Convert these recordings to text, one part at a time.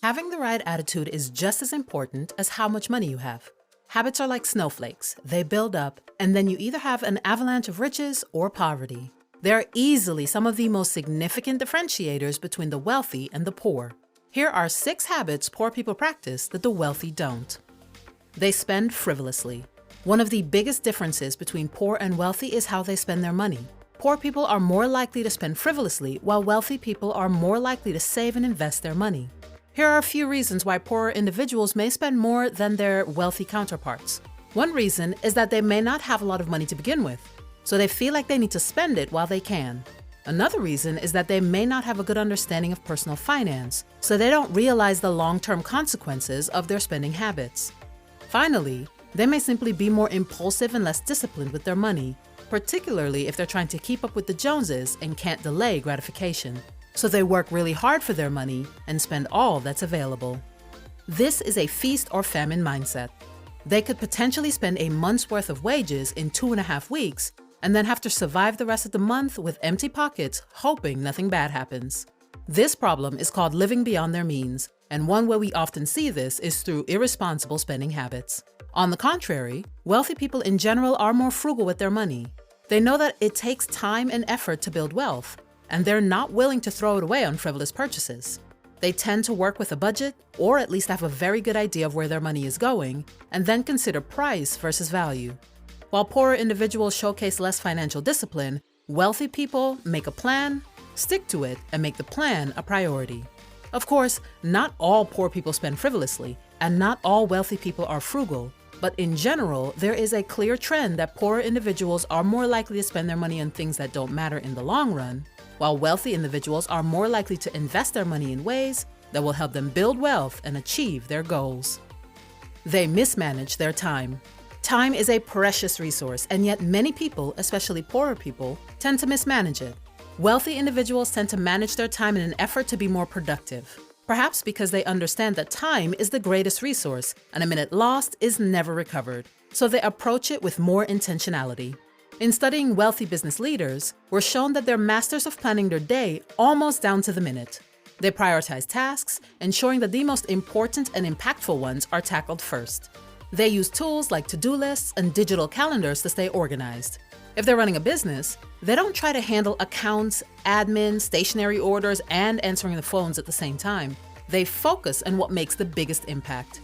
Having the right attitude is just as important as how much money you have. Habits are like snowflakes. They build up, and then you either have an avalanche of riches or poverty. They are easily some of the most significant differentiators between the wealthy and the poor. Here are 6 habits poor people practice that the wealthy don't. They spend frivolously. One of the biggest differences between poor and wealthy is how they spend their money. Poor people are more likely to spend frivolously, while wealthy people are more likely to save and invest their money. Here are a few reasons why poorer individuals may spend more than their wealthy counterparts. One reason is that they may not have a lot of money to begin with, so they feel like they need to spend it while they can. Another reason is that they may not have a good understanding of personal finance, so they don't realize the long-term consequences of their spending habits. Finally, they may simply be more impulsive and less disciplined with their money, particularly if they're trying to keep up with the Joneses and can't delay gratification. So they work really hard for their money and spend all that's available. This is a feast or famine mindset. They could potentially spend a month's worth of wages in 2.5 weeks and then have to survive the rest of the month with empty pockets, hoping nothing bad happens. This problem is called living beyond their means, and one way we often see this is through irresponsible spending habits. On the contrary, wealthy people in general are more frugal with their money. They know that it takes time and effort to build wealth, and they're not willing to throw it away on frivolous purchases. They tend to work with a budget, or at least have a very good idea of where their money is going, and then consider price versus value. While poorer individuals showcase less financial discipline, wealthy people make a plan, stick to it, and make the plan a priority. Of course, not all poor people spend frivolously, and not all wealthy people are frugal, but in general, there is a clear trend that poorer individuals are more likely to spend their money on things that don't matter in the long run, while wealthy individuals are more likely to invest their money in ways that will help them build wealth and achieve their goals. They mismanage their time. Time is a precious resource, and yet many people, especially poorer people, tend to mismanage it. Wealthy individuals tend to manage their time in an effort to be more productive, perhaps because they understand that time is the greatest resource, and a minute lost is never recovered, so they approach it with more intentionality. In studying wealthy business leaders, we're shown that they're masters of planning their day almost down to the minute. They prioritize tasks, ensuring that the most important and impactful ones are tackled first. They use tools like to-do lists and digital calendars to stay organized. If they're running a business, they don't try to handle accounts, admin, stationery orders, and answering the phones at the same time. They focus on what makes the biggest impact.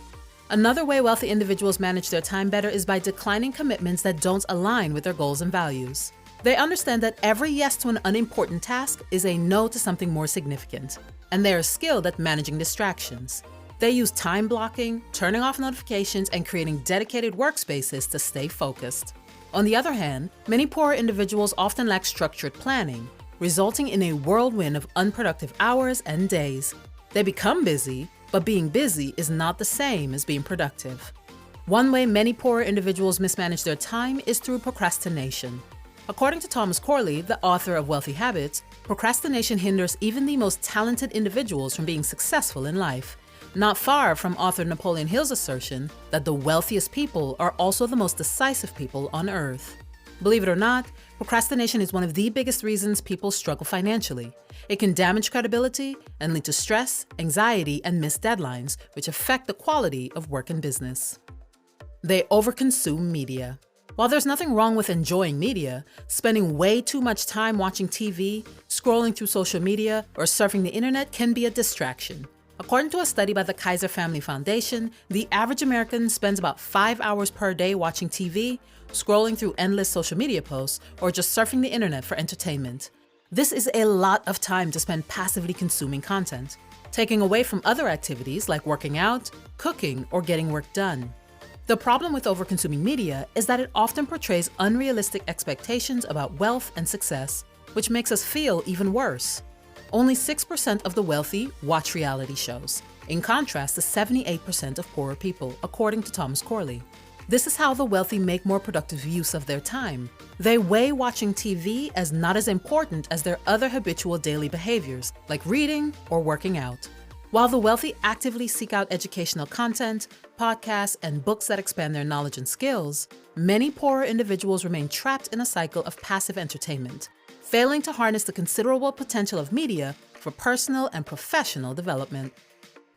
Another way wealthy individuals manage their time better is by declining commitments that don't align with their goals and values. They understand that every yes to an unimportant task is a no to something more significant, and they are skilled at managing distractions. They use time blocking, turning off notifications, and creating dedicated workspaces to stay focused. On the other hand, many poorer individuals often lack structured planning, resulting in a whirlwind of unproductive hours and days. They become busy, but being busy is not the same as being productive. One way many poorer individuals mismanage their time is through procrastination. According to Thomas Corley, the author of Wealthy Habits, procrastination hinders even the most talented individuals from being successful in life, not far from author Napoleon Hill's assertion that the wealthiest people are also the most decisive people on earth. Believe it or not, procrastination is one of the biggest reasons people struggle financially. It can damage credibility and lead to stress, anxiety, and missed deadlines, which affect the quality of work and business. They overconsume media. While there's nothing wrong with enjoying media, spending way too much time watching TV, scrolling through social media, or surfing the internet can be a distraction. According to a study by the Kaiser Family Foundation, the average American spends about 5 hours per day watching TV, scrolling through endless social media posts, or just surfing the internet for entertainment. This is a lot of time to spend passively consuming content, taking away from other activities like working out, cooking, or getting work done. The problem with overconsuming media is that it often portrays unrealistic expectations about wealth and success, which makes us feel even worse. Only 6% of the wealthy watch reality shows, in contrast to 78% of poorer people, according to Thomas Corley. This is how the wealthy make more productive use of their time. They weigh watching TV as not as important as their other habitual daily behaviors, like reading or working out. While the wealthy actively seek out educational content, podcasts, and books that expand their knowledge and skills, many poorer individuals remain trapped in a cycle of passive entertainment, failing to harness the considerable potential of media for personal and professional development.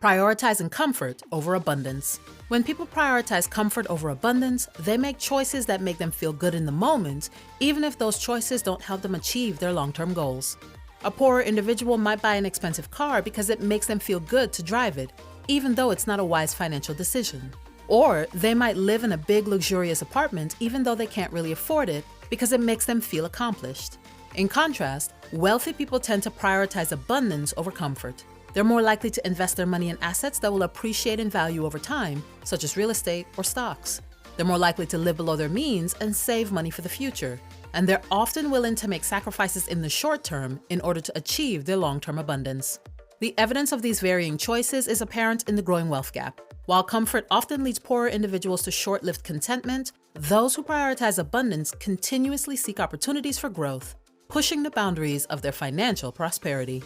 Prioritizing comfort over abundance. When people prioritize comfort over abundance, they make choices that make them feel good in the moment, even if those choices don't help them achieve their long-term goals. A poorer individual might buy an expensive car because it makes them feel good to drive it, even though it's not a wise financial decision. Or they might live in a big, luxurious apartment even though they can't really afford it because it makes them feel accomplished. In contrast, wealthy people tend to prioritize abundance over comfort. They're more likely to invest their money in assets that will appreciate in value over time, such as real estate or stocks. They're more likely to live below their means and save money for the future. And they're often willing to make sacrifices in the short term in order to achieve their long-term abundance. The evidence of these varying choices is apparent in the growing wealth gap. While comfort often leads poorer individuals to short-lived contentment, those who prioritize abundance continuously seek opportunities for growth, pushing the boundaries of their financial prosperity.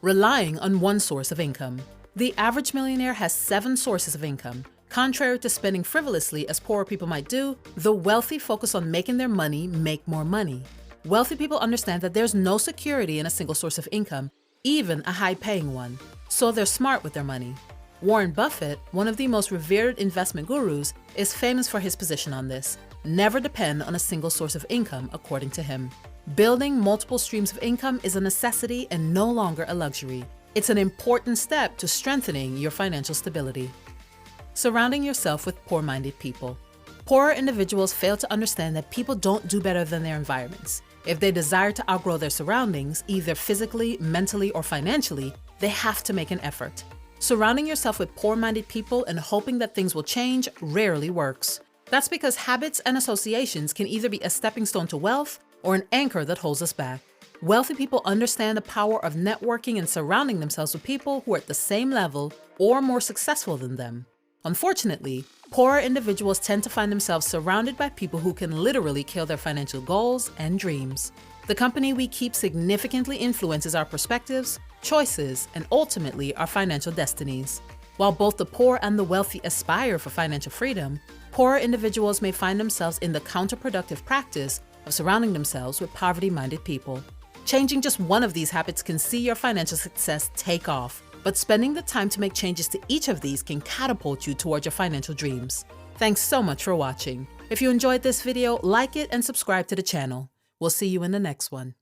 Relying on one source of income. The average millionaire has 7 sources of income. Contrary to spending frivolously as poorer people might do, the wealthy focus on making their money make more money. Wealthy people understand that there's no security in a single source of income, even a high-paying one, so they're smart with their money. Warren Buffett, one of the most revered investment gurus, is famous for his position on this. Never depend on a single source of income, according to him. Building multiple streams of income is a necessity and no longer a luxury. It's an important step to strengthening your financial stability. Surrounding yourself with poor-minded people. Poorer individuals fail to understand that people don't do better than their environments. If they desire to outgrow their surroundings, either physically, mentally, or financially, they have to make an effort. Surrounding yourself with poor-minded people and hoping that things will change rarely works. That's because habits and associations can either be a stepping stone to wealth or an anchor that holds us back. Wealthy people understand the power of networking and surrounding themselves with people who are at the same level or more successful than them. Unfortunately, poorer individuals tend to find themselves surrounded by people who can literally kill their financial goals and dreams. The company we keep significantly influences our perspectives, choices, and ultimately our financial destinies. While both the poor and the wealthy aspire for financial freedom, poorer individuals may find themselves in the counterproductive practice of surrounding themselves with poverty-minded people. Changing just one of these habits can see your financial success take off, but spending the time to make changes to each of these can catapult you toward your financial dreams. Thanks so much for watching. If you enjoyed this video, like it and subscribe to the channel. We'll see you in the next one.